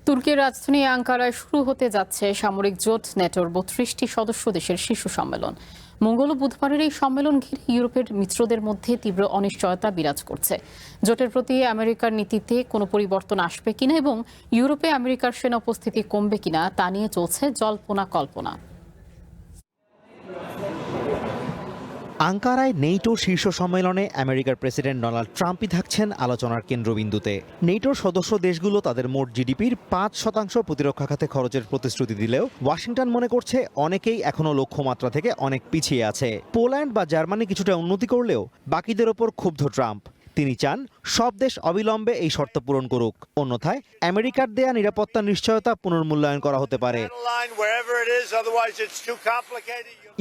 তুর্কির রাজধানী আঙ্কারায় শুরু হতে যাচ্ছে সামরিক জোট নেটোর ৩২টি সদস্য দেশের শীর্ষ সম্মেলন। মঙ্গল ও বুধবারের এই সম্মেলন ঘিরে ইউরোপের মিত্রদের মধ্যে তীব্র অনিশ্চয়তা বিরাজ করছে। জোটের প্রতি আমেরিকার নীতিতে কোনো পরিবর্তন আসবে কিনা এবং ইউরোপে আমেরিকার সেনা উপস্থিতি কমবে কিনা তা নিয়ে চলছে জল্পনা কল্পনা। আঙ্কারায় নেটো শীর্ষ সম্মেলনে আমেরিকার প্রেসিডেন্ট ডোনাল্ড ট্রাম্পই থাকছেন আলোচনার কেন্দ্রবিন্দুতে। নেটোর সদস্য দেশগুলো তাদের মোট জিডিপির ৫% প্রতিরক্ষা খাতে খরচের প্রতিশ্রুতি দিলেও ওয়াশিংটন মনে করছে অনেকেই এখনও লক্ষ্যমাত্রা থেকে অনেক পিছিয়ে আছে। পোল্যান্ড বা জার্মানি কিছুটা উন্নতি করলেও বাকিদের ওপর ক্ষুব্ধ ট্রাম্প। তিনি চান সব দেশ অবিলম্বে এই শর্ত পূরণ করুক, অন্যথায় আমেরিকার দেয়া নিরাপত্তা নিশ্চয়তা পুনর্মূল্যায়ন করা হতে পারে।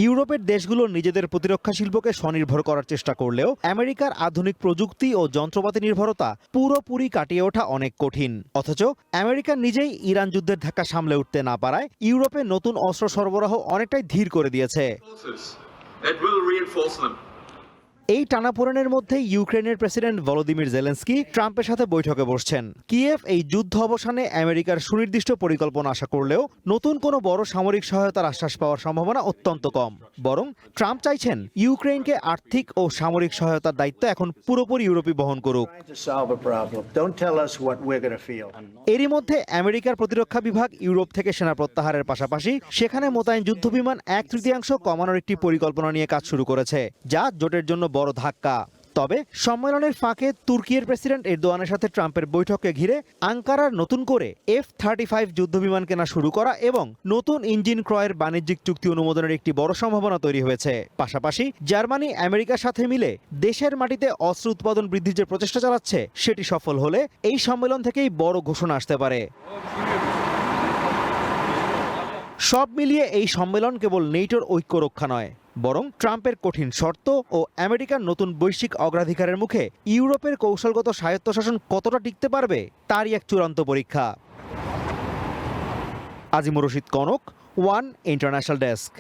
ইউরোপের দেশগুলো নিজেদের প্রতিরক্ষা শিল্পকে স্বনির্ভর করার চেষ্টা করলেও আমেরিকার আধুনিক প্রযুক্তি ও যন্ত্রপাতি নির্ভরতা পুরোপুরি কাটিয়ে ওঠা অনেক কঠিন। অথচ আমেরিকা নিজেই ইরান যুদ্ধের ধাক্কা সামলে উঠতে না পারায় ইউরোপে নতুন অস্ত্র সরবরাহ অনেকটাই ধীর করে দিয়েছে। এই টানাপোড়েনের মধ্যে ইউক্রেনের প্রেসিডেন্ট ভলোদিমির জেলেনস্কি ট্রাম্পের সাথে বৈঠকে বসছেন। কিয়েভ এই যুদ্ধ অবসানে আমেরিকার সুনির্দিষ্ট পরিকল্পনা আশা করলেও নতুন কোনো বড় সামরিক সহায়তার আশ্বাস পাওয়ার সম্ভাবনা অত্যন্ত কম। বরং ট্রাম্প চাইছেন ইউক্রেনকে আর্থিক ও সামরিক সহায়তার দায়িত্ব এখন পুরোপুরি ইউরোপই বহন করুক। এরই মধ্যে আমেরিকার প্রতিরক্ষা বিভাগ ইউরোপ থেকে সেনা প্রত্যাহারের পাশাপাশি সেখানে মোতায়েন যুদ্ধবিমান 1/3 কমানোর একটি পরিকল্পনা নিয়ে কাজ শুরু করেছে, যা জোটের জন্য বড় ধাক্কা। তবে সম্মেলনের ফাঁকে তুর্কির প্রেসিডেন্ট এরদোয়ানের সাথে ট্রাম্পের বৈঠককে ঘিরে আঙ্কারার নতুন করে F-35 যুদ্ধবিমান কেনা শুরু করা এবং নতুন ইঞ্জিন ক্রয়ের বাণিজ্যিক চুক্তি অনুমোদনের একটি বড় সম্ভাবনা তৈরি হয়েছে। পাশাপাশি জার্মানি আমেরিকার সাথে মিলে দেশের মাটিতে অস্ত্র উৎপাদন বৃদ্ধির যে প্রচেষ্টা চালাচ্ছে সেটি সফল হলে এই সম্মেলন থেকেই বড় ঘোষণা আসতে পারে। সব মিলিয়ে এই সম্মেলন কেবল নেটোর ঐক্য রক্ষা নয়, বরং ট্রাম্পের কঠিন শর্ত ও আমেরিকার নতুন বৈশ্বিক অগ্রাধিকারের মুখে ইউরোপের কৌশলগত স্বায়ত্তশাসন কতটা টিকতে পারবে তারই এক চূড়ান্ত পরীক্ষা। Azimur Rashid Kanak, one international desk.